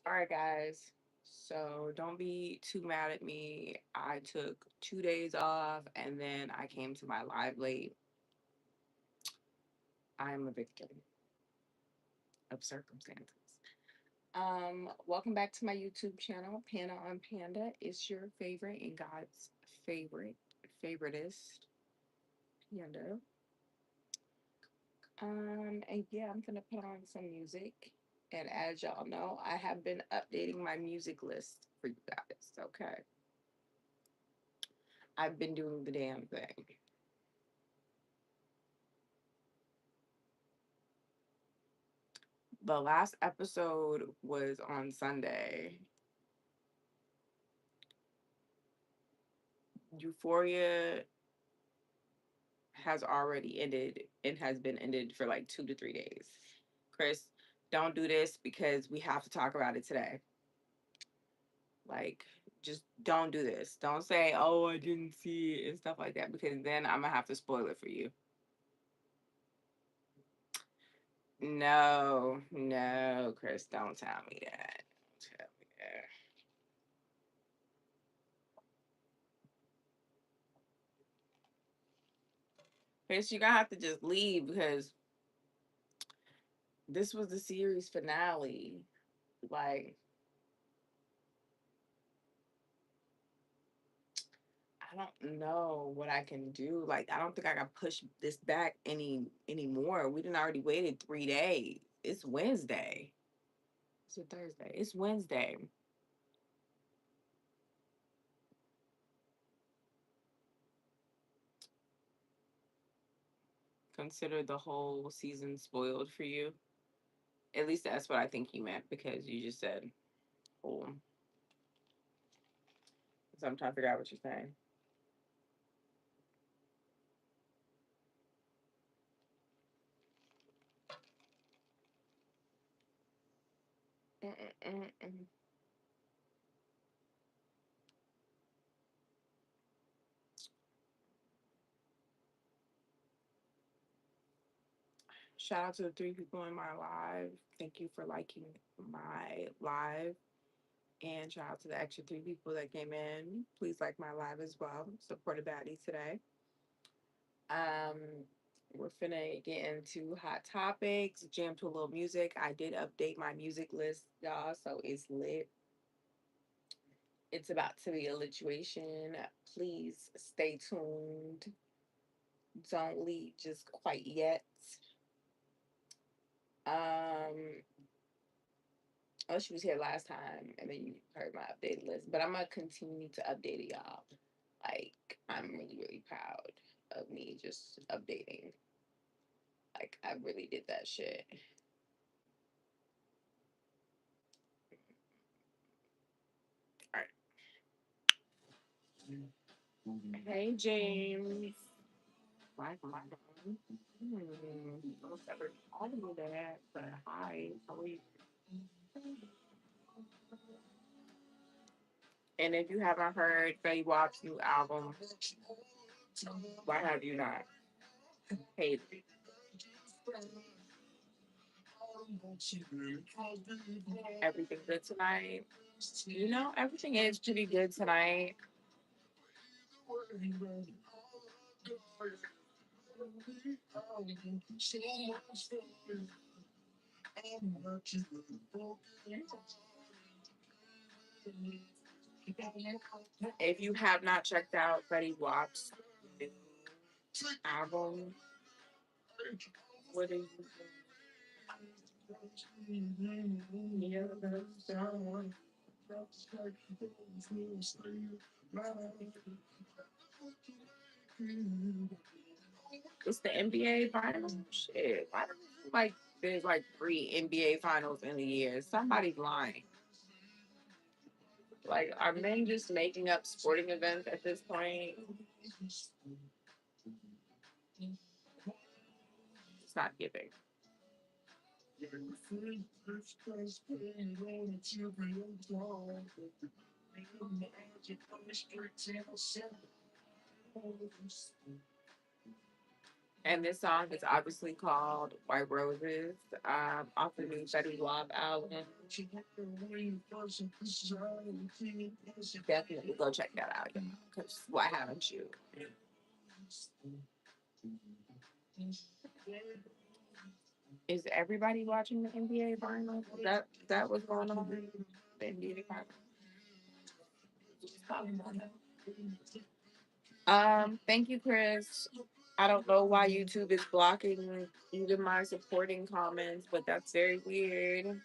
All right, guys. So don't be too mad at me. I took 2 days off and then I came to my live late. I am a victim of circumstances. Welcome back to my YouTube channel, Panda on Panda. It's your favorite and God's favorite, favoritist Panda. And yeah, I'm gonna put on some music. And as y'all know, I have been updating my music list for you guys. Okay. I've been doing the damn thing. The last episode was on Sunday. Euphoria has already ended and has been ended for like 2 to 3 days. Chris, don't do this because we have to talk about it today. Like, just don't do this. Don't say, oh, I didn't see it and stuff like that because then I'm going to have to spoil it for you. No, no, Chris, don't tell me that. Don't tell me that. Chris, you're going to have to just leave because this was the series finale. Like, I don't know what I can do. Like, I don't think I can push this back anymore. We didn't already waited 3 days. It's Wednesday. It's a Thursday. It's Wednesday. Consider the whole season spoiled for you. At least that's what I think you meant because you just said whole. So I'm trying to figure out what you're saying. Mm-mm-mm-mm. Shout out to the 3 people in my live. Thank you for liking my live. And shout out to the extra 3 people that came in. Please like my live as well. Support a baddie today. Um, we're finna get into hot topics, jam to a little music. I did update my music list, y'all, so it's lit. It's about to be a lituation. Please stay tuned. Don't leave just quite yet. Um, oh, she was here last time, and then you heard my updated list. But I'm gonna continue to update it, y'all. Like, I'm really, really proud of me just updating. Like, I really did that shit. All right. Hey, James. Why, come on. Don't ever call me that, but hi, how are you? And if you haven't heard Fetty Wap's new album, why have you not? Hey, everything good tonight? You know, everything is pretty good tonight. If you have not checked out Fetty Wap's new album, what are you doing? It's the NBA finals. Shit, why do you like there's like 3 NBA finals in a year? Somebody's lying. Like, are men just making up sporting events at this point? It's not giving. And this song is obviously called White Roses, off the new Fetty Wap album. Definitely go check that out, y'all. Because why haven't you? Is everybody watching the NBA finals? That was going on. The NBA finals. Thank you, Chris. I don't know why YouTube is blocking even my supporting comments, but that's very weird.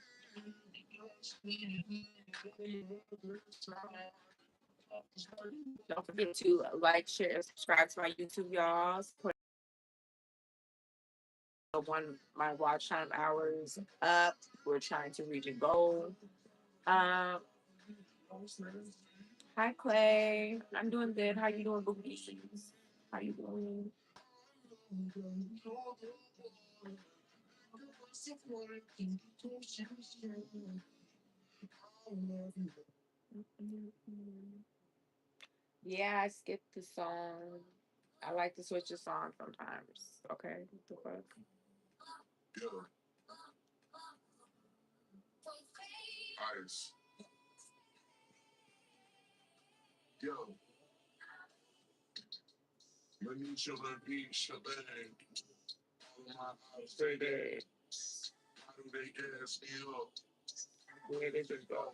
Don't forget to like, share, and subscribe to my YouTube, y'all. Support one my watch time hours up. We're trying to reach a goal. Um, Hi Clay. I'm doing good. How you doing, Boogie? How you doing? Yeah, I skipped the song. I like to switch the song sometimes. Okay, what the fuck? Straight there. Where did it go?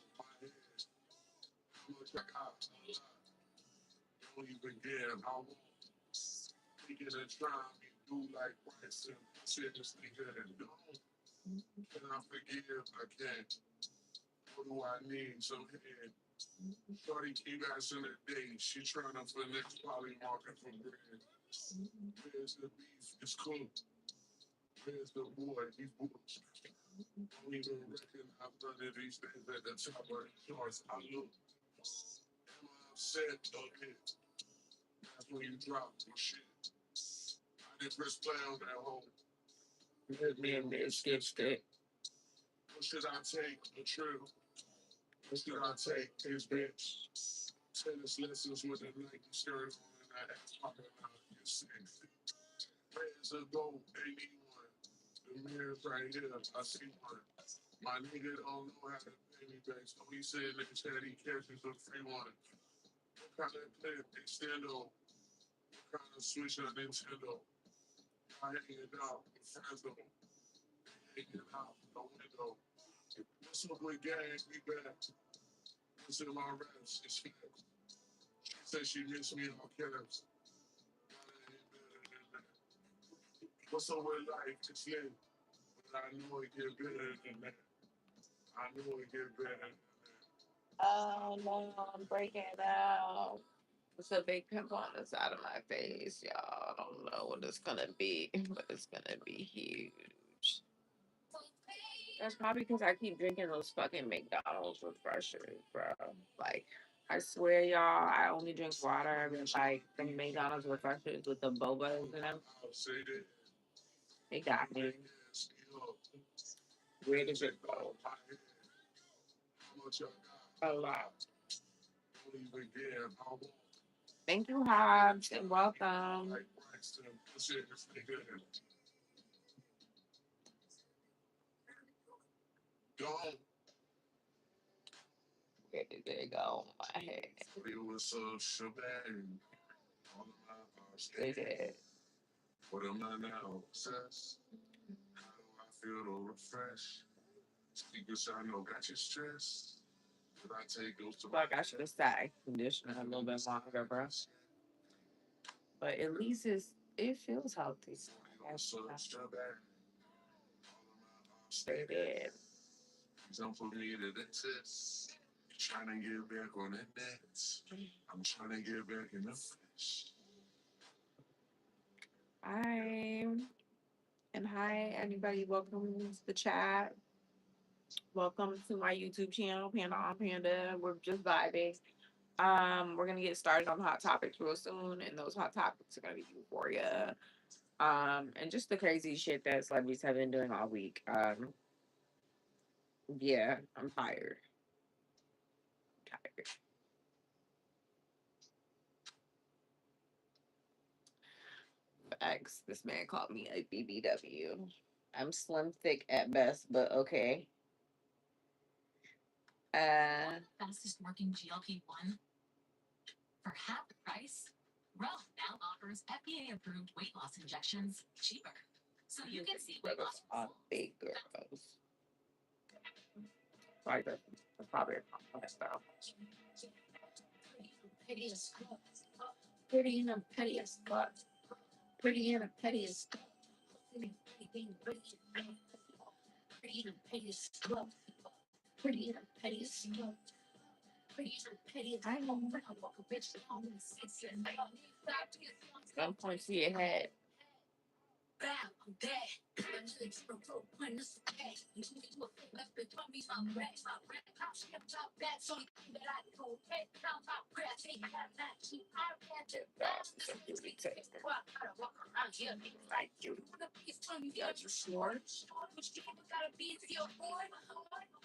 Me and this skipped it. Oh no, I'm breaking out. It's a big pimple on the side of my face, y'all. I don't know what it's gonna be, but it's gonna be huge. That's probably because I keep drinking those fucking McDonald's refreshers, bro. Like, I swear, y'all, I only drink water and like the McDonald's refreshers with the bobas in them. They got me. Where did it go? A lot. Thank you, Hobbs, and welcome. Where did it go? My head. They did. Like I should have sat conditioner a little bit longer, bro. But at least it feels healthy. They did. Hi. And hi, everybody. Welcome to the chat. Welcome to my YouTube channel, Panda on Panda. We're just vibing. We're gonna get started on hot topics real soon, and those hot topics are gonna be Euphoria, and just the crazy shit that celebrities have been doing all week. Yeah, I'm tired. Tired. X. This man called me a BBW. I'm slim thick at best, but okay. Fastest working GLP-1 for half the price. Rome now offers FDA approved weight loss injections cheaper. So you can see weight loss on big girls. Like that's probably my style. Pretty as fuck. Pretty in a petty as fuck. Pretty in a petty as fuck. Pretty in a petty as fuck. Pretty in a petty as fuck. Pretty in a petty as fuck. I know when I walk a bitch on the six and I'm pointing to your head. I'm dead.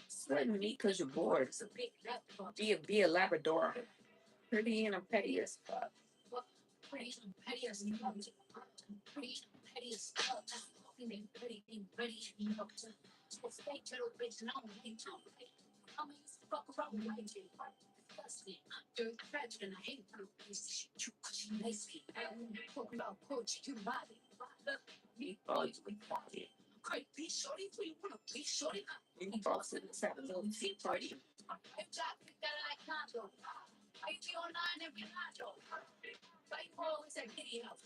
Sweating me because you're bored. Be a Labrador. Pretty and a petty as fuck. Pretty and petty as fuck. Pretty and petty as fuck. Pretty and petty as fuck. So stay to the bitch and I'm going to I'm gonna fuck around with my kid. Disgusting. You're tragic and I hate you. You cause you lazy. I don't talk about coach you body. Me boys with body. Great be shorty, so you wanna be shorty. You boss in the seven little tea party. I'm job that I can't do. I feel online every night. Like always at Kitty House.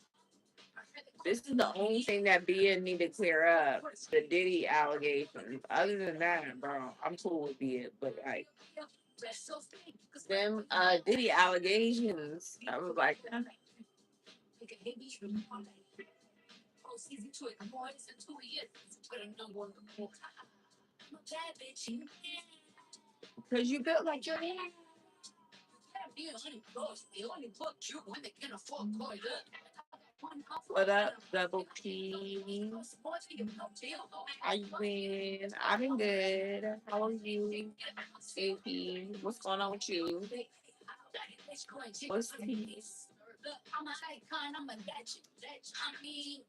This is the only thing that Bia need to clear up, the Diddy allegations. Other than that, bro, I'm cool with Bia, but like them Diddy allegations, I was like, because you built like your hand. What up, Double P? How you been? I've been good. How are you? AP, what's going on with you? What's the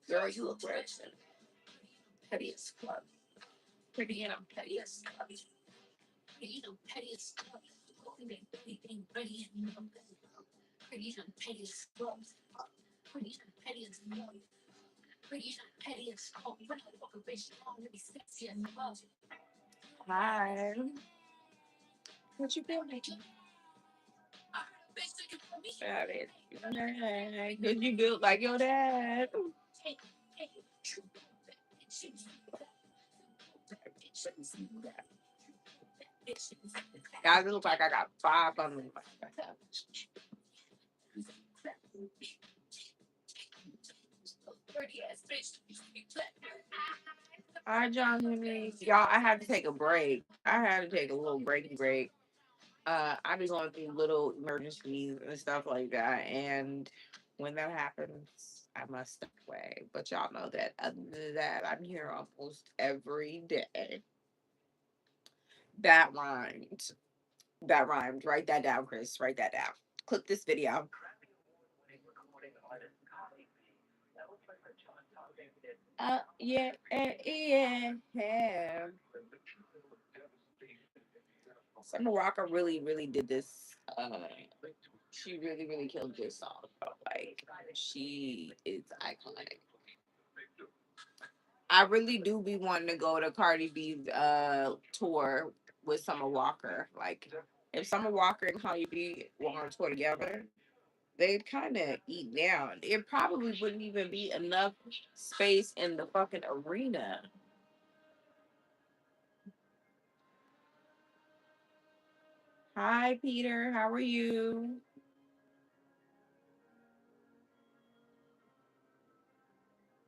girl, you look rich. Petty as fuck. Pretty and I'm petty as fuck. Pretty and petty as fuck. Pretty and petty as fuck. Pretty and petty as fuck. Pretty and petty as fuck. When I walk a bitch, I want to be sexy and love. Hi. What you been making? Got it. Cause you built like your dad. Guys, it looks like I got 5 on me. All right, John Henry. Y'all, I had to take a break. I had to take a little break. I be going through little emergencies and stuff like that. And when that happens, I must step away. But y'all know that other than that, I'm here almost every day. That rhymed. That rhymed. Write that down, Chris. Write that down. Click this video. Yeah, yeah. Summer Walker really did this. She really killed this song. Like, she is iconic. I really do be wanting to go to Cardi B's tour with Summer Walker. Like, if Summer Walker and Cardi B were on tour together, they'd kind of eat down. It probably wouldn't even be enough space in the fucking arena. Hi, Peter. How are you?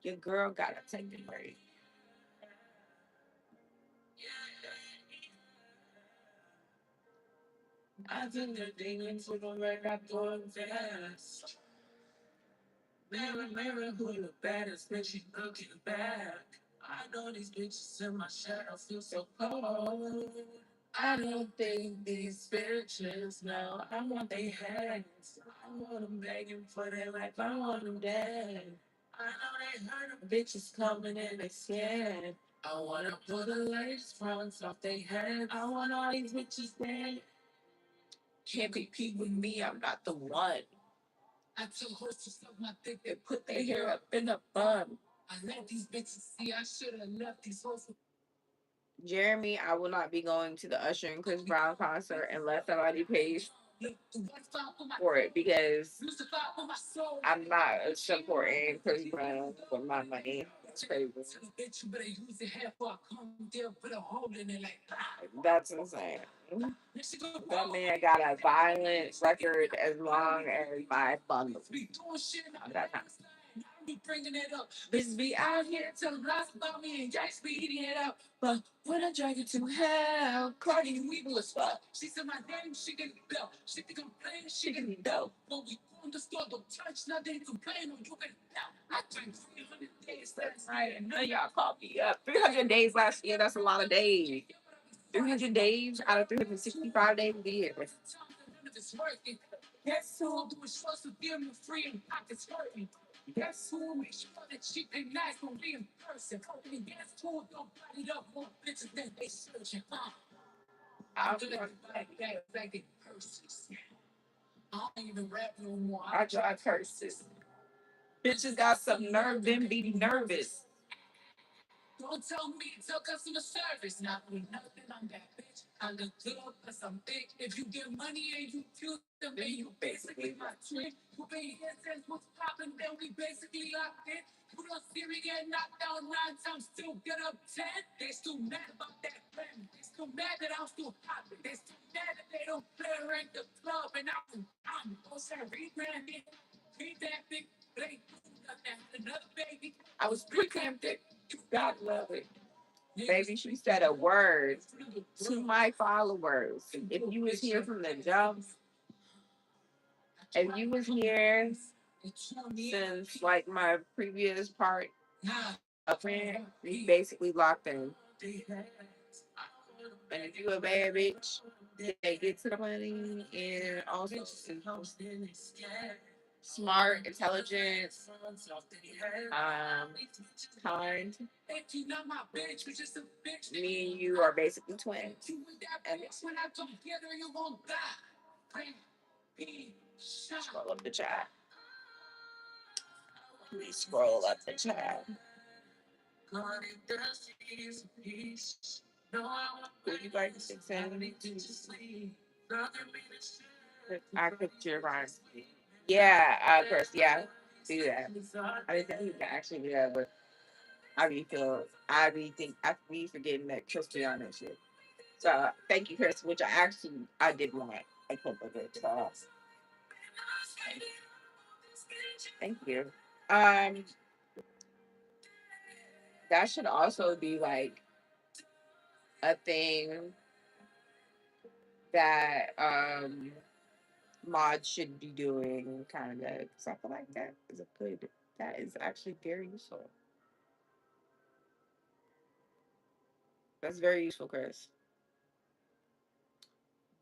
Your girl gotta take a break. I think the thing into the red, I go fast. Mirror, who the baddest bitch? You looking back. I know these bitches in my shadow feel so cold. I don't think these bitches know I want their hands. I want them begging for their life. I want them dead. I know they heard of bitches coming in they scared. I wanna pull the lace fronts off they head. I want all these bitches dead. Can't compete with me, I'm not the one. I tell horses suck my dick, they put their hair up in a bun. I let these bitches see I should have left these horses. Jeremy, I will not be going to the Usher and Chris Brown concert unless somebody pays for it because I'm not supporting Chris Brown with my money. It's crazy. That's insane. That man got a violent record as long as my bundle. That time. Be bringing it up. Bitches be out here telling lies about me and Jack's beating it up. But when I drag it to hell, Cardi and Weevil as fuck. She said my name, she get me belt. She think I'm playing, she get me belt. When we go in the store, don't touch nothing, complain or you get down. I drank 300 days last night and none of y'all called me up. 300 days last year, that's a lot of days. 300 days out of 365 days a year. Guess who will do a show to give me free and pockets hurting? Guess who will make sure that she pay nice for me in person? And guess who don't body it up more bitches than they searching? I'm just like they purses. I don't even rap no more. I drive purses. Bitches got some nerve, then be nervous. Don't tell me, tell customer service. Not doing nothing on that bitch. I look good because I'm big. If you get money and you kill them, then you basically my twin. You pay your cents, what's poppin', then we basically locked in. You don't see me get knocked out 9 times, still get up 10. They still mad about that plan. They still mad that I'm still poppin'. They still mad that they don't play around the club and I'm gonna rebranding. Revamping, but ain't doing nothing. Another baby. I was pre-camped. God love it. Baby, she said a word to my followers. If you was here from the jump, if you was here since like my previous part, a friend, we basically locked in. And if you a bad bitch, they get to the money and also smart, intelligent, um, kind. Me and you are basically twins. And scroll up the chat. Please scroll up the chat. Would you like to send I could your rhyme. Yeah, of course, yeah. Do that. I didn't think you can actually do that, but I be forgetting that Chris be on that shit. So thank you, Chris, which I did want. I put the good so thank you. Um that should also be like a thing that mods should be doing kind of something like that is a good that is actually very useful. That's very useful, Chris.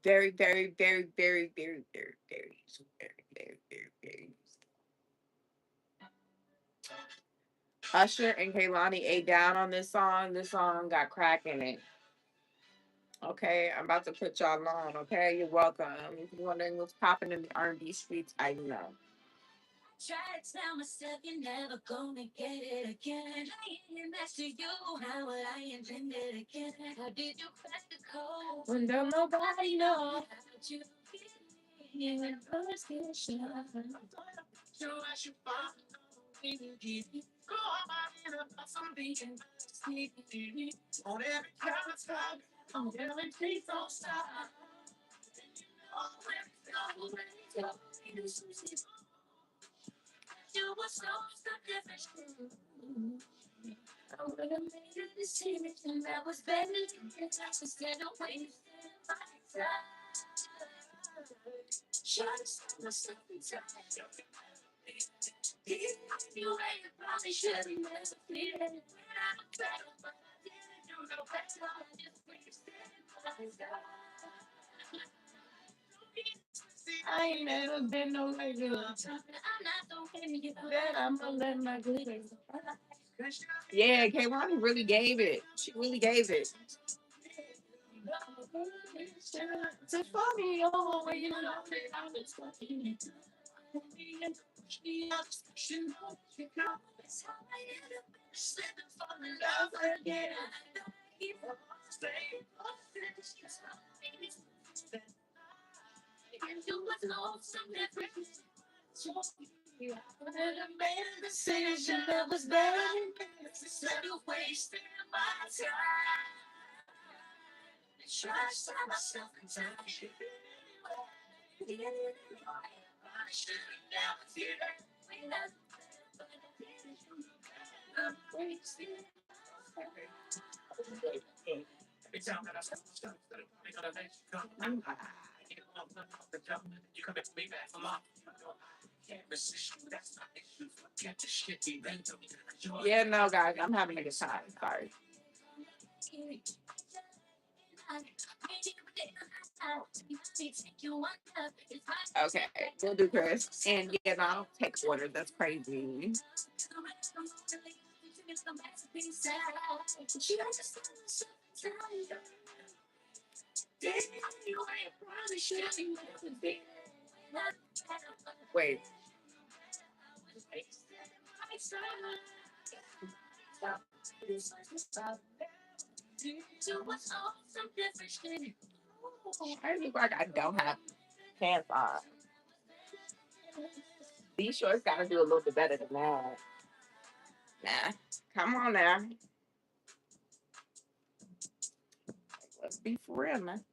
Very, very, very, very, very, very, very useful. Very, very, very, very useful. Usher and Kaylani ate down on this song. This song got crack in it. Okay, I'm about to put y'all on. Okay, you're welcome. If you're wondering what's popping in the R&B streets, I know. Try to tell myself you're never gonna get it again. Lying next to you, how will I invent it again? How did you crack the code when don't nobody know? How did you feel when first get shot? So I should find when you get it. Go on about something and sneak it on every kind of time. I'm yelling, please don't stop. You were so different. I would have made a decision that was better instead of wasting my time. Try to stop myself in time. You ain't probably should have never feeling. I'm better, but I didn't do no better. I just wasted my time. I ain't never been no regular. That I'm gonna let my glitter. Yeah, K Ronnie really gave it. She really gave it. To fuck me over when you know that I was fucking. Yeah, no, guys, I'm having a good time. Sorry. Okay, we'll do Chris. And yeah, no, I don't take orders. That's crazy. Wait. I look like I don't have pants on. These shorts gotta do a little bit better than that. Nah. Come on now. Let's be for real, man.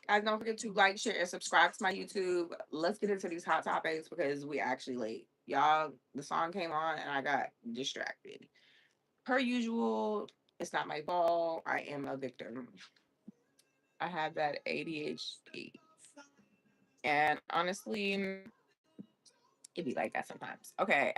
Guys, don't forget to like, share, and subscribe to my YouTube. Let's get into these hot topics because we actually late. Y'all, the song came on and I got distracted. Per usual, it's not my fault. I am a victim. I have that ADHD. And honestly, it be like that sometimes. Okay.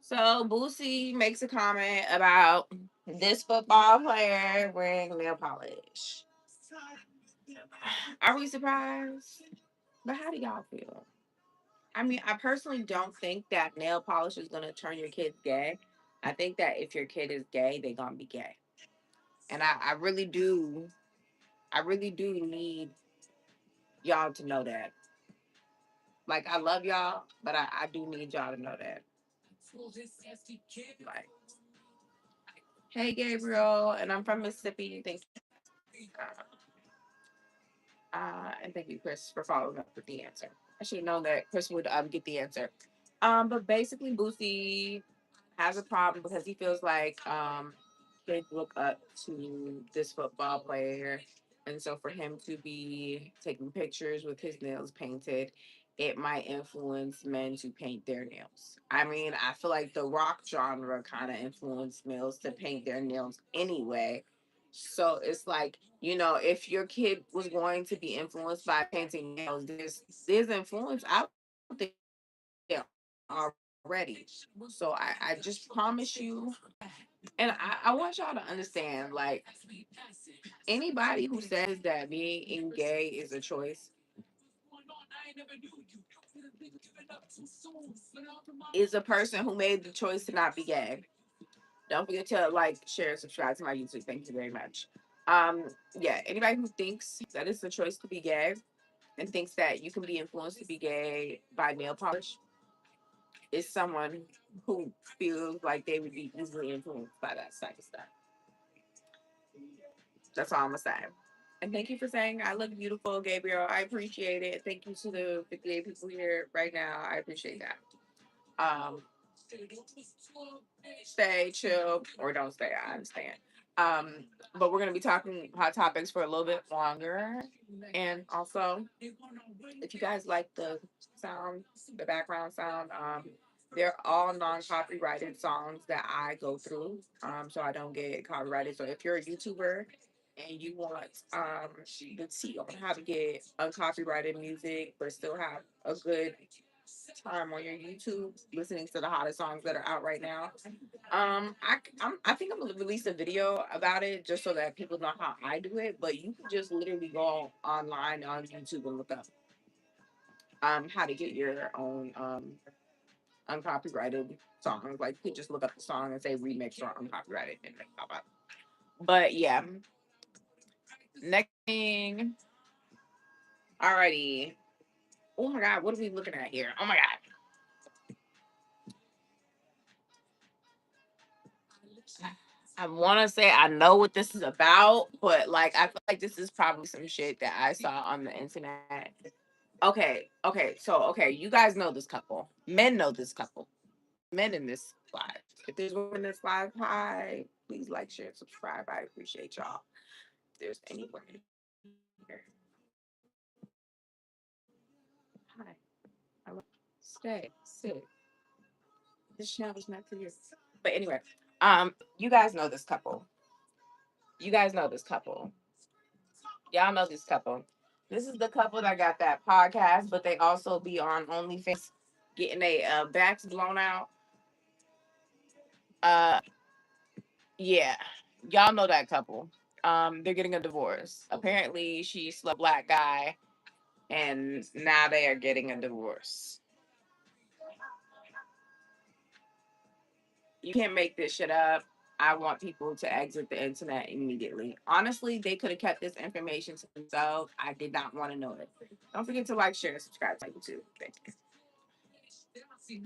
So Boosie makes a comment about this football player wearing nail polish. Are we surprised? But how do y'all feel? I mean, I personally don't think that nail polish is gonna turn your kids gay. I think that if your kid is gay, they're gonna be gay. And I really do need y'all to know that. Like I love y'all, but I do need y'all to know that. Like, hey Gabriel, and I'm from Mississippi. Thank you. And thank you, Chris, for following up with the answer. I should have known that Chris would get the answer. But basically, Boosie has a problem because he feels like kids look up to this football player, and so for him to be taking pictures with his nails painted, it might influence men to paint their nails. I mean, I feel like the rock genre kind of influenced males to paint their nails anyway. So it's like, if your kid was going to be influenced by painting nails, there's influence out there already. So I just promise you, and I want y'all to understand, like, anybody who says that being gay is a choice is a person who made the choice to not be gay. Don't forget to like, share, and subscribe to my YouTube. Thank you very much. Um, yeah, anybody who thinks that it's a choice to be gay and thinks that you can be influenced to be gay by nail polish is someone who feels like they would be easily influenced by that type of stuff. That's all I'm gonna say. And thank you for saying I look beautiful, Gabriel. I appreciate it. Thank you to the 58 people here right now. I appreciate that. Um, Stay, chill, or don't stay. I understand. Um, but we're gonna be talking hot topics for a little bit longer. And also, if you guys like the sound, the background sound, they're all non-copyrighted songs that I go through. So I don't get copyrighted. So if you're a YouTuber and you want the tea on how to get uncopyrighted music but still have a good time on your YouTube listening to the hottest songs that are out right now. I think I'm gonna release a video about it just so that people know how I do it. But you can just literally go online on YouTube and look up how to get your own uncopyrighted songs. Like you could just look up the song and say remix or uncopyrighted and like pop up. But yeah, next thing, alrighty. Oh my god, what are we looking at here? Oh my god. I want to say I know what this is about, but like I feel like this is probably some shit that I saw on the internet. Okay, you guys know this couple. Men know this couple. Men in this live. If there's women in this live, hi, please like, share, and subscribe. I appreciate y'all. If there's any women here, hi, I love stay, sit. This channel is not for you. But anyway, you guys know this couple. You guys know this couple. Y'all know this couple. This is the couple that got that podcast, but they also be on OnlyFans getting a backs blown out. Uh, yeah, y'all know that couple. They're getting a divorce. Apparently, she slept with a black guy, and now they are getting a divorce. You can't make this shit up. I want people to exit the internet immediately. Honestly, they could have kept this information to themselves. I did not want to know it. Don't forget to like, share, and subscribe to YouTube. Thank you.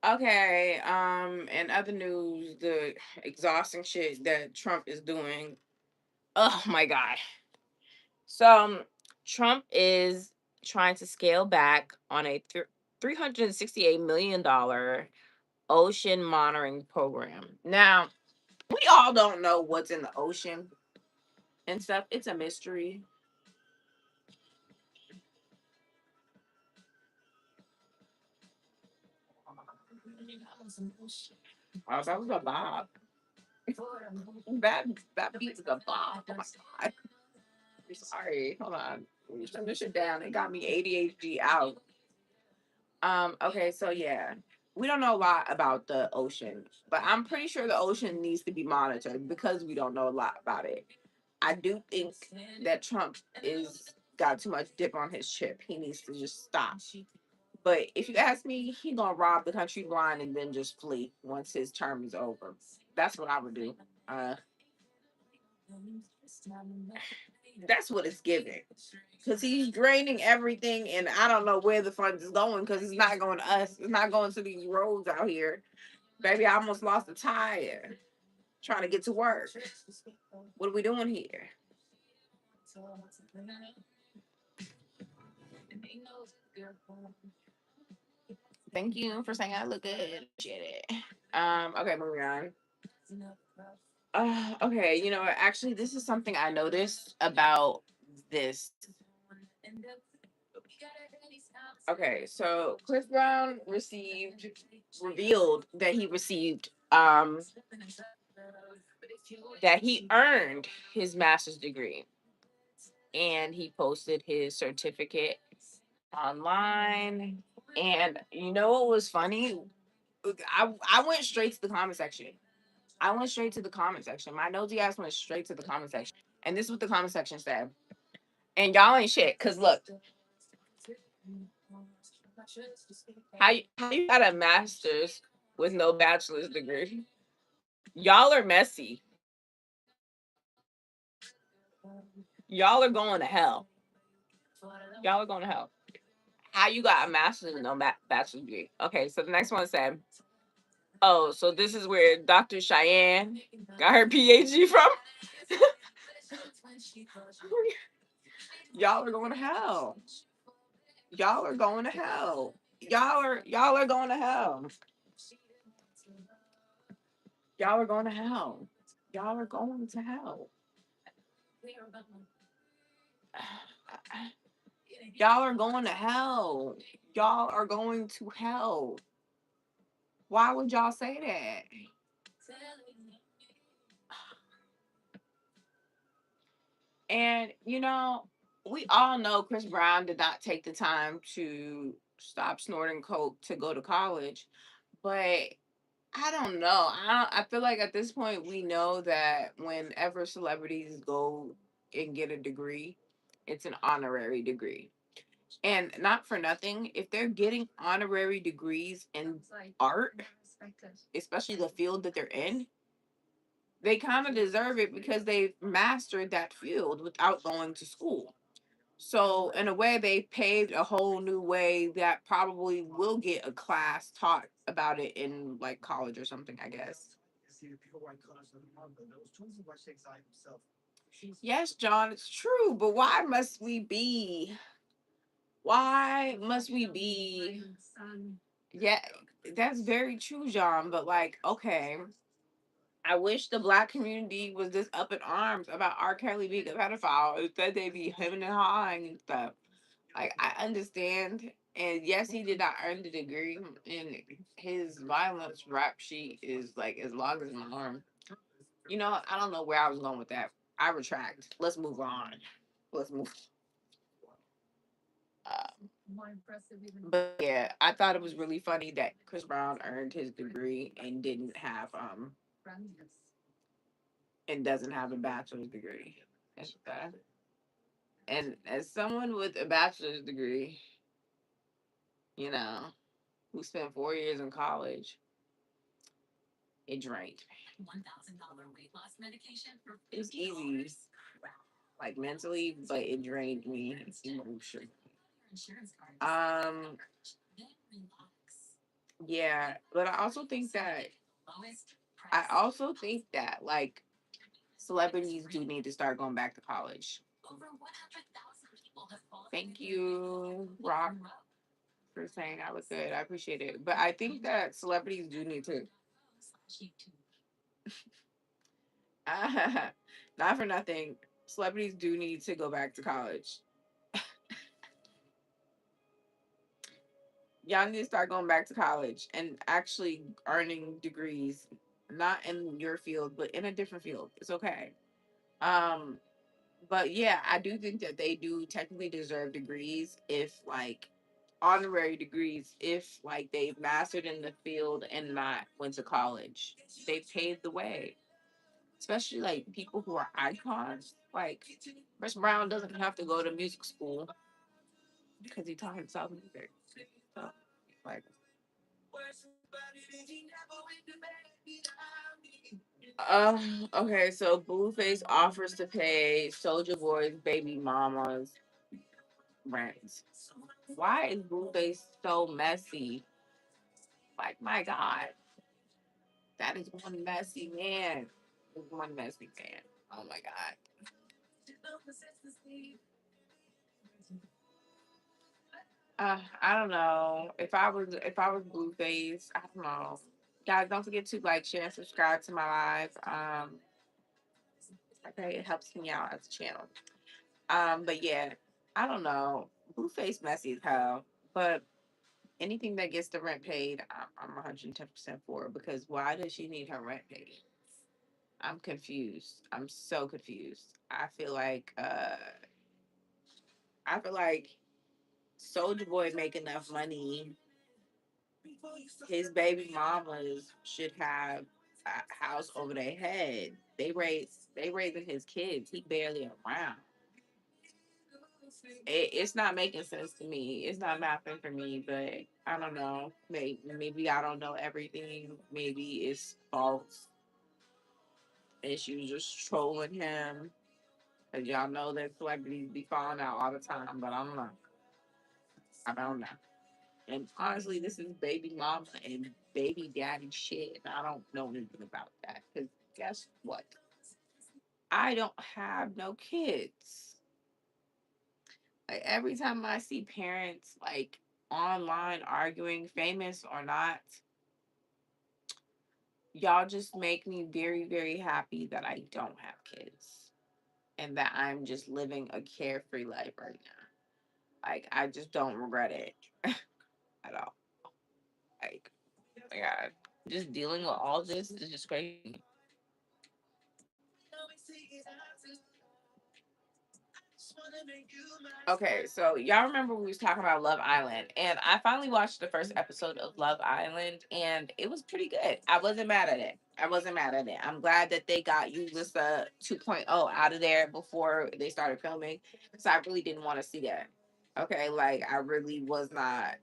Okay, in other news, the exhausting shit that Trump is doing. Oh my god. So, Trump is trying to scale back on a $368 million ocean monitoring program. Now, we all don't know what's in the ocean and stuff. It's a mystery. Oh, that was a bob. That that beat was a bob. Oh my god. I'm sorry. Hold on. Let me turn this shit down. It got me ADHD out. Okay, so yeah. We don't know a lot about the ocean, but I'm pretty sure the ocean needs to be monitored because we don't know a lot about it. I do think that Trump is got too much dip on his chip. He needs to just stop. But if you ask me, he gonna rob the country blind and then just flee once his term is over. That's what I would do. Uh, that's what it's giving. Because he's draining everything, and I don't know where the funds is going because it's not going to us. It's not going to these roads out here. Baby, I almost lost a tire trying to get to work. What are we doing here? Thank you for saying I look good. Appreciate it. Okay, moving on. Okay, actually, this is something I noticed about this. Okay, so Chris Brown revealed that he received that he earned his master's degree, and he posted his certificate online. And you know what was funny? I went straight to the comment section. I went straight to the comment section. My nosy ass went straight to the comment section. And this is what the comment section said. And y'all ain't shit. Cause look, how you got a master's with no bachelor's degree? Y'all are messy. Y'all are going to hell. Y'all are going to hell. How you got a master's and no bachelor's degree? Okay, so the next one said, "Oh, so this is where Dr. Cheyenne got her PhD from." Y'all are going to hell. Y'all are going to hell. Y'all are going to hell. Y'all are going to hell. Y'all are going to hell. Y'all are going to hell. Y'all are going to hell. Why would y'all say that? And we all know Chris Brown did not take the time to stop snorting coke to go to college, but I don't know. I feel like at this point we know that whenever celebrities go and get a degree, it's an honorary degree. And not for nothing, if they're getting honorary degrees in art, especially the field that they're in, they kind of deserve it because they've mastered that field without going to school. So in a way, they paved a whole new way that probably will get a class taught about it in like college or something, I guess. Yes, John, it's true, but why must we be yeah, that's very true, John, but like, okay, I wish the black community was this up in arms about R. Kelly being a pedophile. Instead, they be hemming and hawing and stuff. Like, I understand. And yes, he did not earn the degree. And his violence rap sheet is like as long as my arm. I don't know where I was going with that. I retract. Let's move on. Let's move. But yeah, I thought it was really funny that Chris Brown earned his degree and didn't have and doesn't have a bachelor's degree. And as someone with a bachelor's degree, you know, who spent 4 years in college, it drained me. It was easy, like mentally, but it drained me emotionally. Um, yeah, but I also think that like celebrities do need to start going back to college. Thank you, Rock, for saying I was good. I appreciate it. But I think that celebrities do need to, not for nothing, celebrities do need to go back to college. Y'all need to start going back to college and actually earning degrees, not in your field, but in a different field. It's okay. Um, but yeah, I do think that they do technically deserve degrees if like honorary degrees if like they've mastered in the field and not went to college. They paved the way. Especially like people who are icons. Like Chris Brown doesn't have to go to music school because he taught himself music. So, like, okay, so Blueface offers to pay Soulja Boy's baby mama's rent. Why is Blueface so messy? Like, my God, that is one messy man. One messy man. Oh my God. I don't know. If I was Blueface, I don't know. Guys, don't forget to like, share, and subscribe to my live. Okay, it helps me out as a channel. But yeah, I don't know. Blueface messy as hell. But anything that gets the rent paid, I'm 110% for it because why does she need her rent paid? I'm confused. I'm so confused. I feel like Soldier Boy make enough money. His baby mamas should have a house over their head. They raising his kids. He barely around. It's not making sense to me. It's not mapping for me, but I don't know. Maybe I don't know everything. Maybe it's false. And she was just trolling him. Cause y'all know that celebrities be falling out all the time, but I don't know. I don't know. And honestly, this is baby mama and baby daddy shit. And I don't know anything about that. Cause guess what? I don't have no kids. Like every time I see parents like online arguing, famous or not, y'all just make me very, very happy that I don't have kids and that I'm just living a carefree life right now. Like I just don't regret it at all. Like, my God. just dealing with all this is just crazy. Okay, so y'all remember we was talking about Love Island, and I finally watched the first episode of Love Island, and it was pretty good. I wasn't mad at it. I wasn't mad at it. I'm glad that they got Ulissa 2.0 out of there before they started filming, because I really didn't want to see that. Okay, like I really was not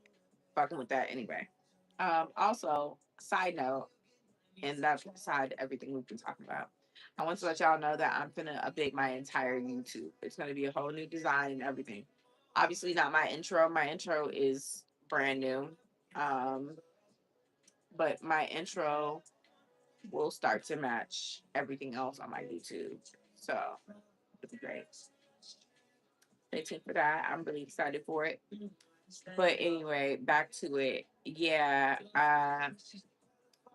fucking with that anyway. Also, side note, and that's beside everything we've been talking about. I want to let y'all know that I'm gonna update my entire YouTube. It's gonna be a whole new design and everything. Obviously, not my intro. My intro is brand new, um, but my intro will start to match everything else on my YouTube. So it'll be great. Stay tuned for that. I'm really excited for it. But anyway, back to it. Yeah,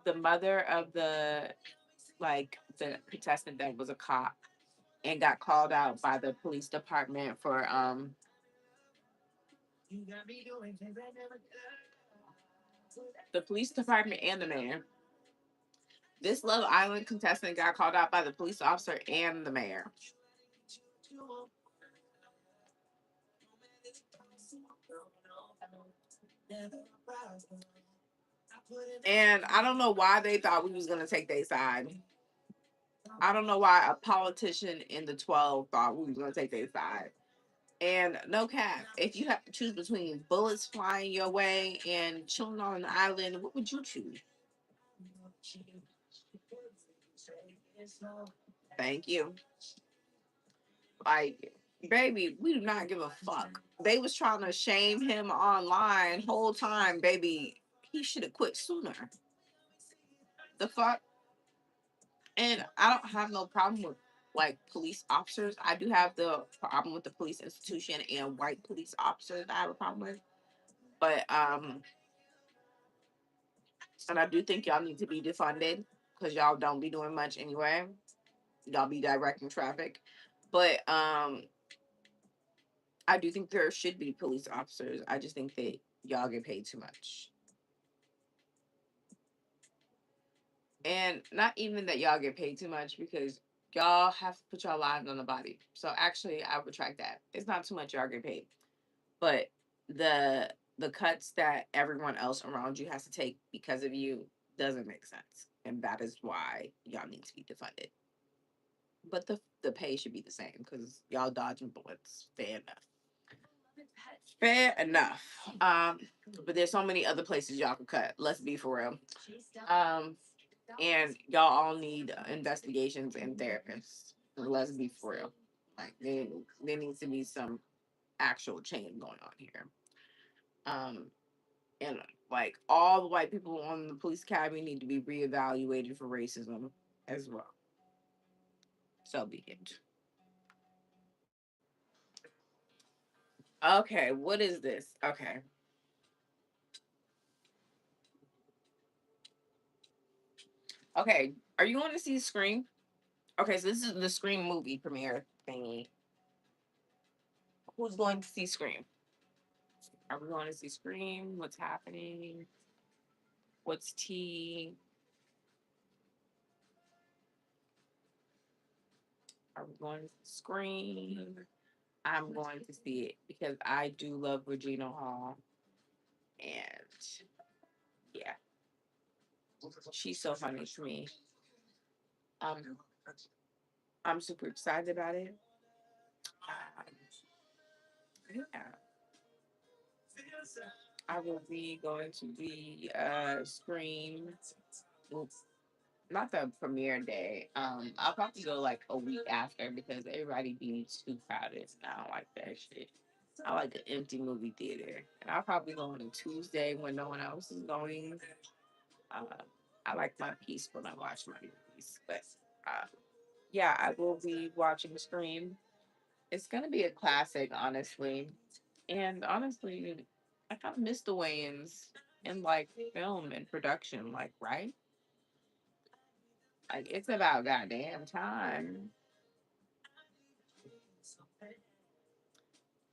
the mother of the contestant that was a cop and got called out by the police department for the police department and the mayor. This Love Island contestant got called out by the police officer and the mayor. And I don't know why they thought we was gonna take their side. I don't know why a politician in the 12 thought we was gonna take their side. And no cap, if you have to choose between bullets flying your way and chilling on an island, what would you choose? Thank you. Like, baby, we do not give a fuck. They was trying to shame him online whole time, baby. He should have quit sooner. The fuck? And I don't have no problem with like police officers. I do have the problem with the police institution and white police officers that I have a problem with. But and I do think y'all need to be defunded because y'all don't be doing much anyway. Y'all be directing traffic. But I do think there should be police officers. I just think that y'all get paid too much. And not even that y'all get paid too much because y'all have to put y'all lives on the body. So actually I retract that. It's not too much y'all get paid. But the cuts that everyone else around you has to take because of you doesn't make sense. And that is why y'all need to be defunded. But the pay should be the same because y'all dodging bullets. Fair enough. Fair enough. But there's so many other places y'all can cut. Let's be for real. Um, and y'all all need investigations and therapists. Let's be for real. Like there needs to be some actual change going on here. Um, and like all the white people on the police academy need to be reevaluated for racism as well. So be it. Okay, what is this? Okay. Okay. Are you going to see Scream? Okay, so this is the Scream movie premiere thingy. Who's going to see Scream? Are we going to see Scream? What's happening? What's tea? Are we going to Scream? I'm going to see it because I do love Regina Hall. And yeah, she's so funny to me. Um, I'm super excited about it. Um, yeah, I will be going to the Scream. Oops, not the premiere day. I'll probably go like a week after because everybody be too crowded. And I don't like that shit. I like an empty movie theater, and I'll probably go on a Tuesday when no one else is going. Uh, I like my peace when I watch my movies, but uh, yeah, I will be watching Scream. It's gonna be a classic, honestly. And honestly, I kind of miss the Wayans in like film and production, like right? Like it's about goddamn time.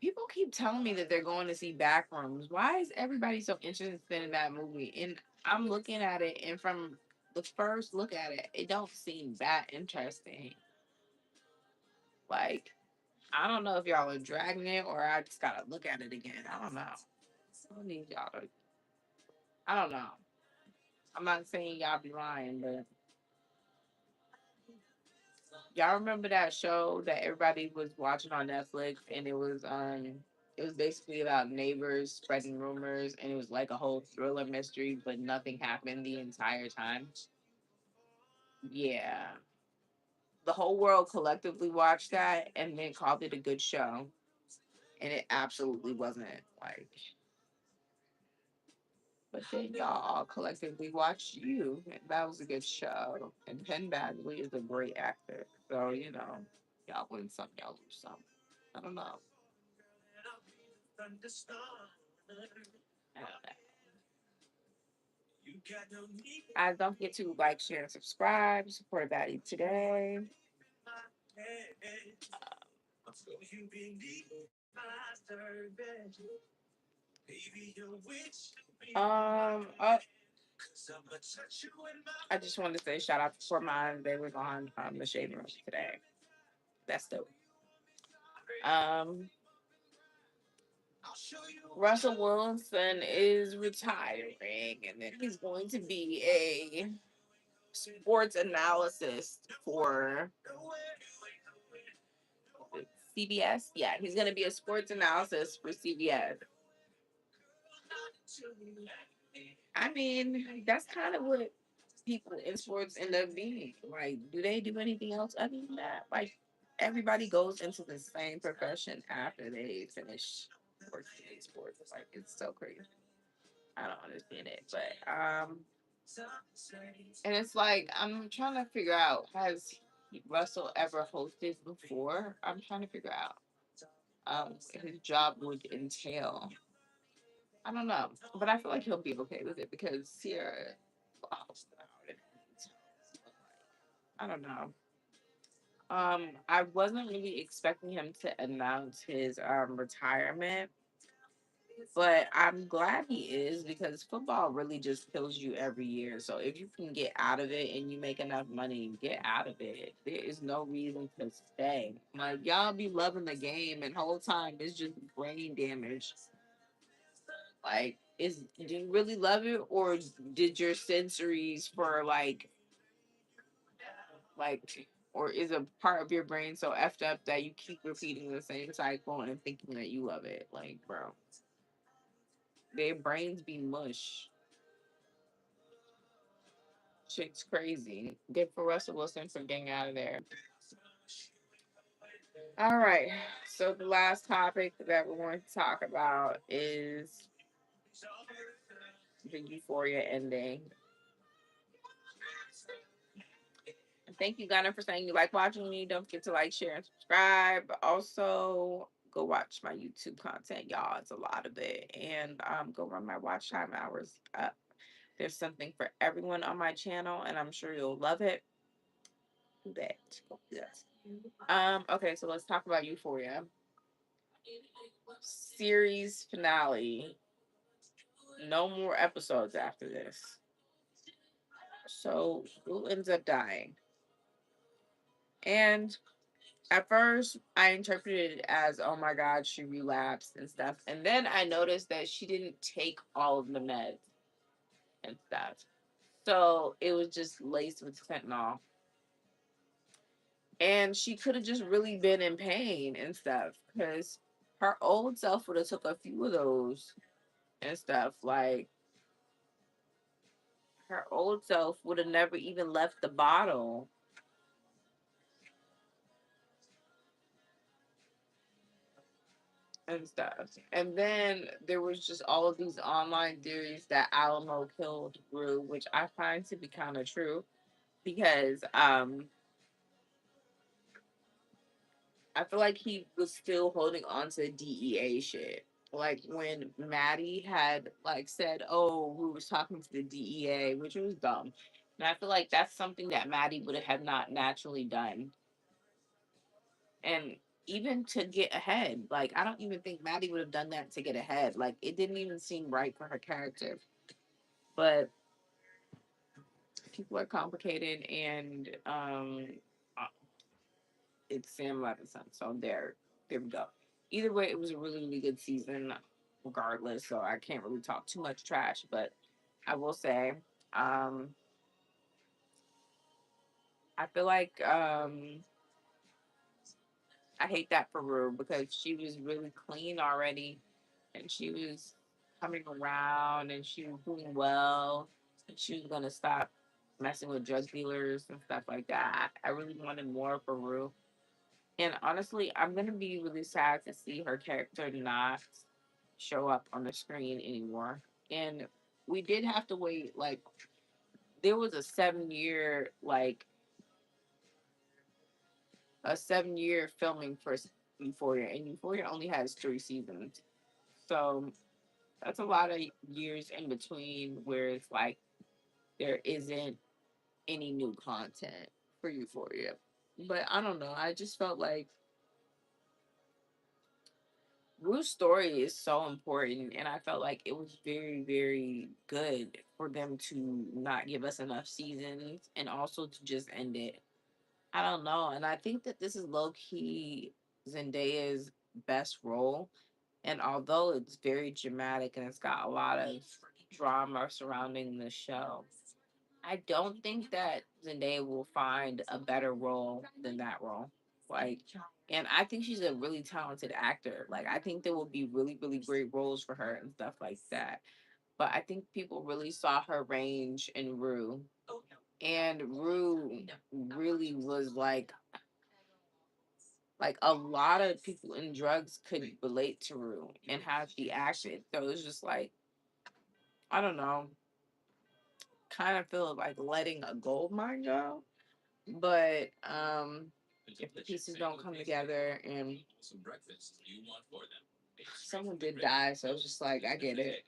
People keep telling me that they're going to see Backrooms. Why is everybody so interested in that movie? And I'm looking at it, and from the first look at it, it don't seem that interesting. Like, I don't know if y'all are dragging it or I just gotta look at it again. I don't know. I need y'all to. I don't know. I'm not saying y'all be lying, but y'all remember that show that everybody was watching on Netflix, and it was basically about neighbors spreading rumors, and it was like a whole thriller mystery, but nothing happened the entire time. Yeah, the whole world collectively watched that and then called it a good show, and it absolutely wasn't. Like, but then y'all all collectively watched You, and that was a good show. And Penn Badgley is a great actor, so y'all win some, y'all lose some. I don't know. I don't know. I don't forget to like, share, and subscribe. Support Baddie today. Uh, I just wanted to say shout out for mine. They was on the Shade Room today. That's dope. Um, Russell Wilson is retiring, and then he's going to be a sports analyst for CBS. Yeah, he's going to be a sports analysis for CBS. I mean, that's kind of what people in sports end up being. Like, do they do anything else other than that? Like, everybody goes into the same profession after they finish working in sports. Like, it's so crazy. I don't understand it, but and it's like I'm trying to figure out, has Russell ever hosted before? I'm trying to figure out his job would entail. I don't know, but I feel like he'll be okay with it because Sierra. Wow, I don't know. I wasn't really expecting him to announce his retirement, but I'm glad he is because football really just kills you every year. So if you can get out of it and you make enough money, get out of it. There is no reason to stay. Like, y'all be loving the game, and whole time it's just brain damage. Like, do you really love it, or did your sensories for like or is a part of your brain so effed up that you keep repeating the same cycle and thinking that you love it? Like, bro, their brains be mush. Shit's crazy. Good for Russell Wilson for getting out of there. All right. So the last topic that we're going to talk about is the Euphoria ending. And thank you, Gunner, for saying you like watching me. Don't forget to like, share, and subscribe. Also, go watch my YouTube content, y'all. It's a lot of it. And go run my watch time hours up. There's something for everyone on my channel, and I'm sure you'll love it. Do that. Go do that. Okay, so let's talk about Euphoria. Series finale. No more episodes after this. So who ends up dying? And at first, I interpreted it as, oh my God, she relapsed and stuff. And then I noticed that she didn't take all of the meds and stuff. So it was just laced with fentanyl. And she could have just really been in pain and stuff because her old self would have took a few of those and stuff. Like, her old self would have never even left the bottle and stuff. And then there was just all of these online theories that Alamo killed Rue, which I find to be kind of true because I feel like he was still holding on to DEA shit. Like when Maddie had like said, "Oh, we was talking to the DEA," which was dumb. And I feel like that's something that Maddie would have not naturally done. And even to get ahead, like I don't even think Maddie would have done that to get ahead. Like it didn't even seem right for her character. But people are complicated, and uh, it's Sam Levinson. So there we go. Either way, it was a really, really good season, regardless. So I can't really talk too much trash, but I will say, um, I feel like I hate that for Rue because she was really clean already, and she was coming around, and she was doing well, and she was gonna stop messing with drug dealers and stuff like that. I really wanted more for Rue. And honestly, I'm gonna be really sad to see her character not show up on the screen anymore. And we did have to wait, like, there was a 7-year filming for Euphoria, and Euphoria only has 3 seasons. So that's a lot of years in between where it's like there isn't any new content for Euphoria. But I don't know. I just felt like Rue's story is so important, and I felt like it was very, very good for them to not give us enough seasons and also to just end it. I don't know, and I think that this is low key Zendaya's best role, and although it's very dramatic and it's got a lot of drama surrounding the show, I don't think that Zendaya will find a better role than that role. Like, and I think she's a really talented actor. Like, I think there will be really, really great roles for her and stuff like that. But I think people really saw her range in Rue. And Rue really was like a lot of people in drugs could relate to Rue and how she acted. So it was just like, I don't know, kind of feel like letting a gold mine go. But if the pieces don't come together, and someone did die, so it's just like I get it.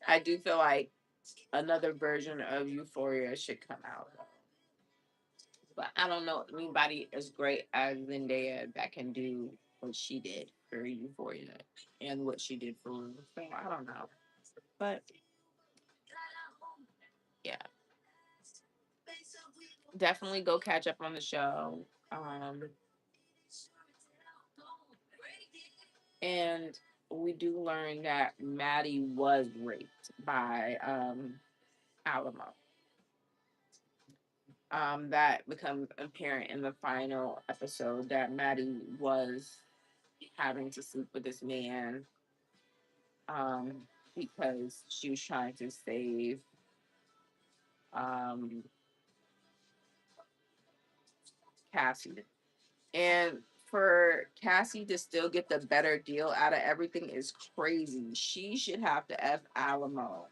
I do feel like another version of Euphoria should come out. But I don't know anybody as great as Zendaya that can do what she did for Euphoria and what she did for Room. So I don't know. But yeah, definitely go catch up on the show. And we do learn that Maddie was raped by Alamo. That becomes apparent in the final episode that Maddie was having to sleep with this man um, because she was trying to save um, Cassie. And for Cassie to still get the better deal out of everything is crazy. She should have to F Alamo.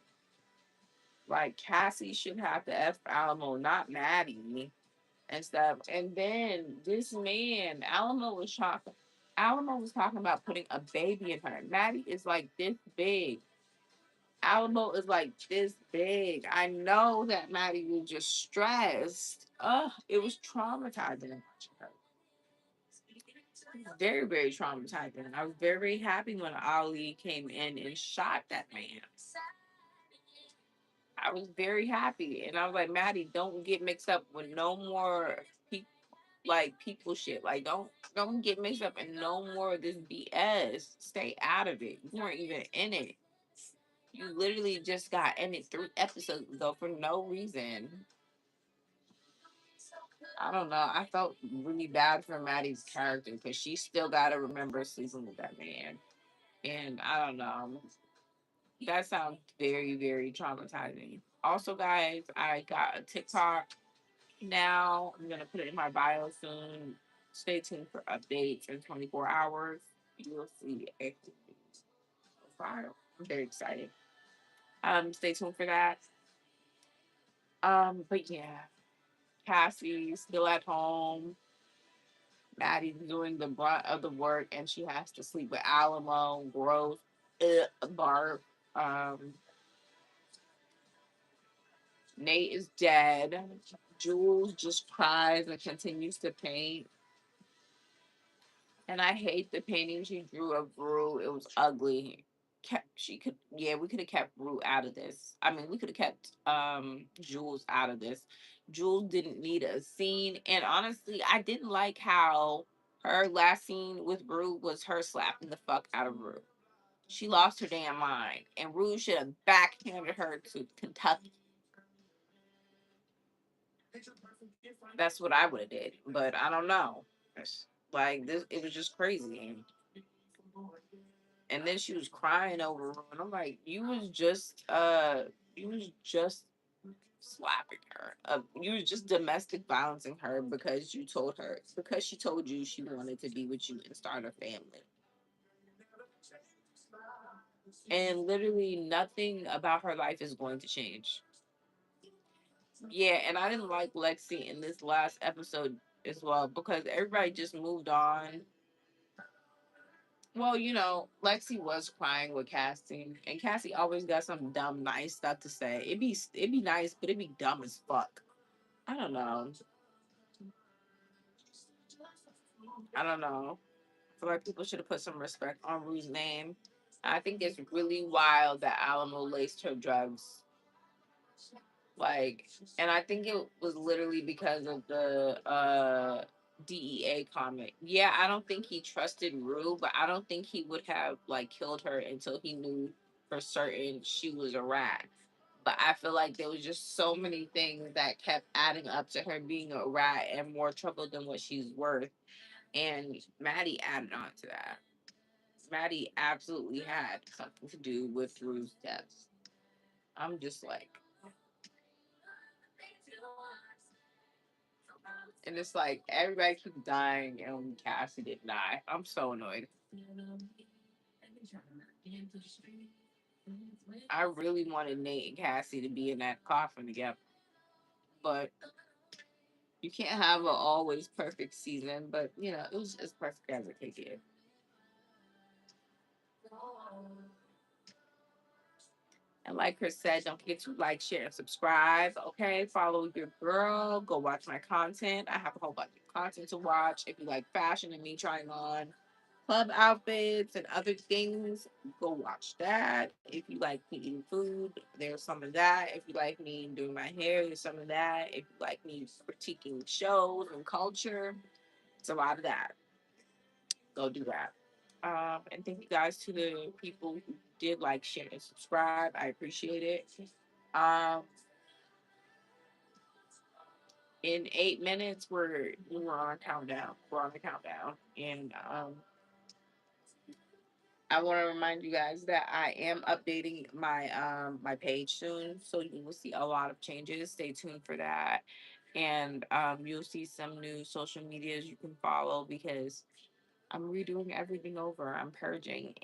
Like Cassie should have to F Alamo, not Maddie and stuff. And then this man, Alamo was talking about putting a baby in her. Maddie is like this big. Alamo is like this big. I know that Maddie was just stressed. It was traumatizing. Very, very traumatizing. I was very happy when Ali came in and shot that man. I was very happy, and I was like, Maddie, don't get mixed up with no more people people shit. Like, don't get mixed up in no more of this BS. Stay out of it. You weren't even in it. You literally just got in it 3 episodes ago for no reason. I don't know. I felt really bad for Maddie's character because she still got to remember sleeping with that man. And I don't know. That sounds very, very traumatizing. Also, guys, I got a TikTok now. I'm going to put it in my bio soon. Stay tuned for updates in 24 hours. You'll see a file. I'm very excited. Stay tuned for that. But yeah, Cassie's still at home. Maddie's doing the brunt of the work, and she has to sleep with Alamo. Gross. Barf. Um, Nate is dead. Jules just cries and continues to paint. And I hate the painting she drew of Rue. It was ugly. kept she could yeah, we could have kept Rue out of this. I mean, we could have kept Jules out of this. Jules didn't need a scene, and honestly, I didn't like how her last scene with Rue was her slapping the fuck out of Rue. She lost her damn mind, and Rue should have backhanded her to Kentucky. That's what I would have did, but I don't know. Like this, it was just crazy. And then she was crying over Rue, and I'm like, you was just slapping her. You was just domestic violencing her because she told you she wanted to be with you and start a family. And literally nothing about her life is going to change. Yeah, and I didn't like Lexi in this last episode as well because everybody just moved on. Well, Lexi was crying with Cassie, and Cassie always got some dumb, nice stuff to say. It'd be nice, but it'd be dumb as fuck. I don't know. I don't know. I feel like people should have put some respect on Rue's name. I think it's really wild that Alamo laced her drugs. Like, and I think it was literally because of the DEA comment. Yeah, I don't think he trusted Rue, but I don't think he would have like killed her until he knew for certain she was a rat. But I feel like there was just so many things that kept adding up to her being a rat and more trouble than what she's worth. And Maddie added on to that. Maddie absolutely had something to do with Rue's death. I'm just like, and it's like everybody keeps dying and Cassie didn't die. I'm so annoyed. I really wanted Nate and Cassie to be in that coffin together, but you can't have an always perfect season. But it was as perfect as it could get. And like Chris said, don't forget to like, share, and subscribe. Okay, follow your girl. Go watch my content. I have a whole bunch of content to watch. If you like fashion and me trying on club outfits and other things, go watch that. If you like me eating food, there's some of that. If you like me doing my hair, there's some of that. If you like me critiquing shows and culture, it's a lot of that. Go do that. And thank you guys to the people who did like, share, and subscribe. I appreciate it. Um, in 8 minutes, we're on a countdown. We're on the countdown, and I want to remind you guys that I am updating my page soon, so you will see a lot of changes. Stay tuned for that, and you'll see some new social medias you can follow because I'm redoing everything over. I'm purging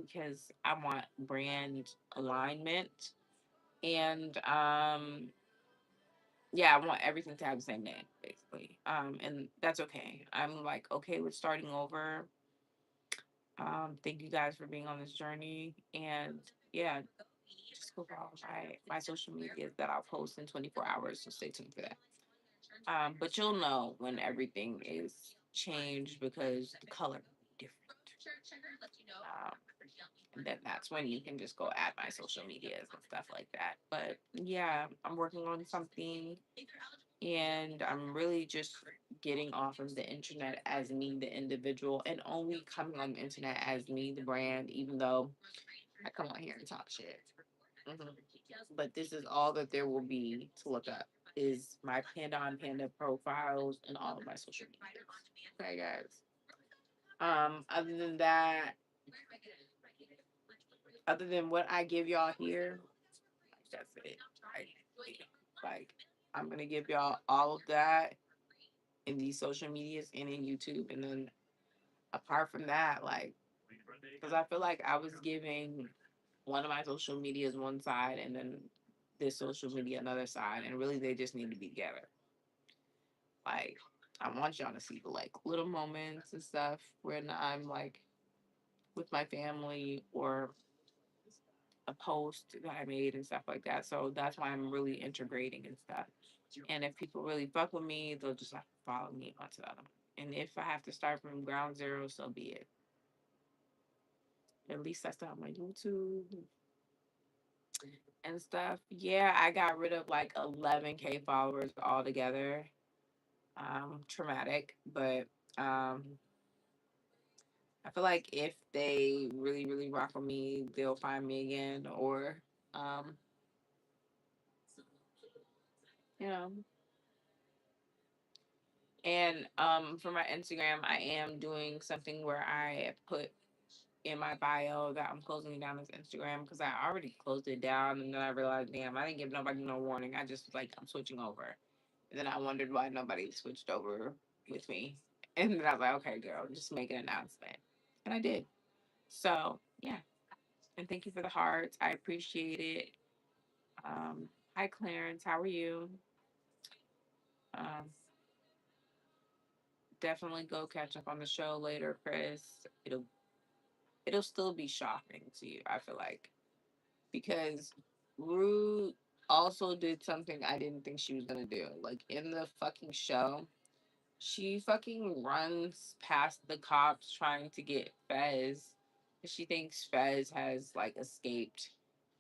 because I want brand alignment, and yeah, I want everything to have the same name, basically. And that's okay. I'm like okay with starting over. Thank you guys for being on this journey. And yeah, just go follow my social medias that I'll post in 24 hours. So stay tuned for that. But you'll know when everything is changed because the color will be different. Um, and then that's when you can just go add my social medias and stuff like that. But yeah, I'm working on something and I'm really just getting off of the internet as me, the individual, and only coming on the internet as me, the brand, even though I come on here and talk shit. Mhm. But this is all that there will be to look up is my Panda on Panda profiles and all of my social media. Okay, guys. Other than that, other than what I give y'all here, that's it. Right? Like, I'm gonna give y'all all of that in these social medias and in YouTube, and then apart from that, like, because I feel like I was giving one of my social medias one side and then this social media another side, and really they just need to be together. Like, I want y'all to see the like little moments and stuff when I'm like with my family or a post that I made and stuff like that. So that's why I'm really integrating and stuff. And if people really fuck with me, they'll just have to follow me onto that. And if I have to start from ground zero, so be it. At least I still have my YouTube and stuff. Yeah, I got rid of like 11K followers altogether. Traumatic, but um, I feel like if they really, really rock with me, they'll find me again. Or, um, you know, and for my Instagram, I am doing something where I put in my bio that I'm closing down this Instagram because I already closed it down, and then I realized, damn, I didn't give nobody no warning. I just was like, I'm switching over. And then I wondered why nobody switched over with me. And then I was like, okay, girl, just make an announcement. And I did. So, yeah. And thank you for the hearts. I appreciate it. Hi, Clarence. How are you? Um, Definitely go catch up on the show later, Chris. It'll still be shocking to you, I feel like. Because Rue also did something I didn't think she was gonna do. Like in the fucking show, she fucking runs past the cops trying to get Fez. She thinks Fez has like escaped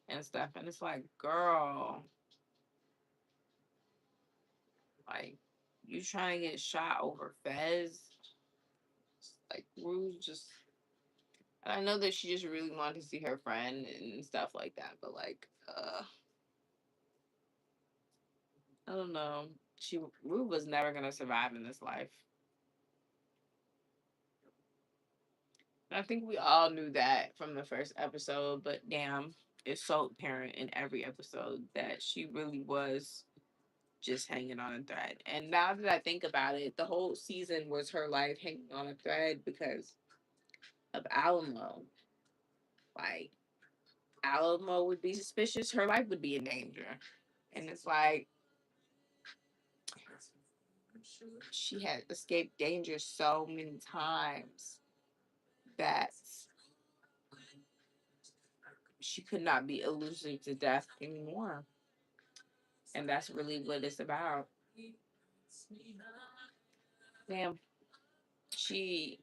and stuff. And it's like, girl, like you trying to get shot over Fez? Like Rue just and I know that she just really wanted to see her friend and stuff like that, but like, I don't know. Rue was never gonna survive in this life. I think we all knew that from the first episode, but damn, it's so apparent in every episode that she really was just hanging on a thread. And now that I think about it, the whole season was her life hanging on a thread because of Alamo. Like, Alamo would be suspicious, her life would be in danger. And it's like, she had escaped danger so many times that she could not be elusive to death anymore. And that's really what it's about. Damn, she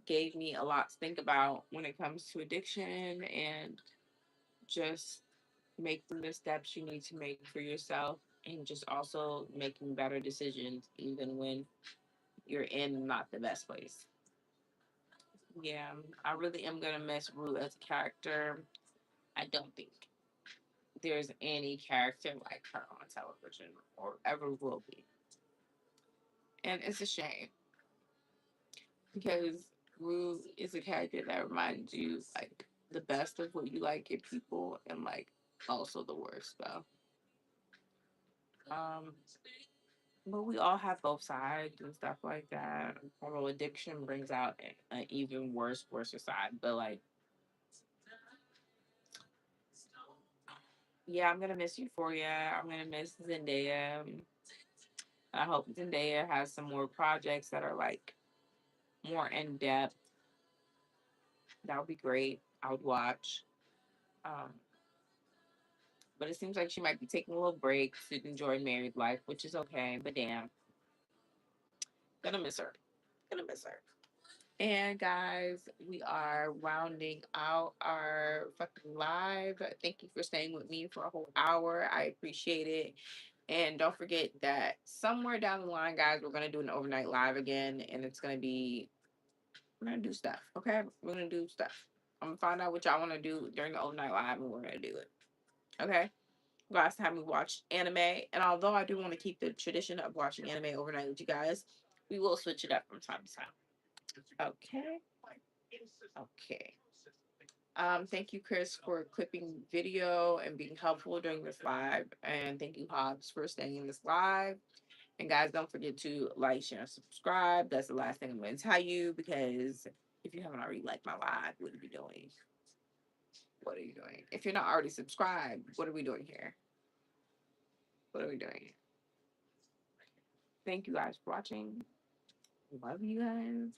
gave me a lot to think about when it comes to addiction and just making the steps you need to make for yourself and just also making better decisions even when you're in not the best place. Yeah, I really am gonna miss Rue as a character. I don't think there's any character like her on television or ever will be. And it's a shame because Rue is a character that reminds you like the best of what you like in people and like also the worst though. Um, but we all have both sides and stuff like that. Although addiction brings out an even worse side. But like, yeah, I'm gonna miss Euphoria. I'm gonna miss Zendaya. I hope Zendaya has some more projects that are like more in depth. That would be great. I would watch. Um, but it seems like she might be taking a little break to enjoy married life, which is okay. But damn, gonna miss her. Gonna miss her. And guys, we are rounding out our fucking live. Thank you for staying with me for a whole hour. I appreciate it. And don't forget that somewhere down the line, guys, we're gonna do an overnight live again, and it's gonna be we're gonna do stuff. Okay, we're gonna do stuff. I'm gonna find out what y'all want to do during the overnight live, and we're gonna do it. Okay. Last time we watched anime, and although I do want to keep the tradition of watching anime overnight with you guys, we will switch it up from time to time. Okay. Okay. Thank you, Chris, for clipping video and being helpful during this live. And thank you, Hobbs, for staying in this live. And guys, don't forget to like, share, and subscribe. That's the last thing I'm going to tell you because if you haven't already liked my live, what are you doing? What are you doing? If you're not already subscribed, what are we doing here? What are we doing? Thank you guys for watching. Love you guys.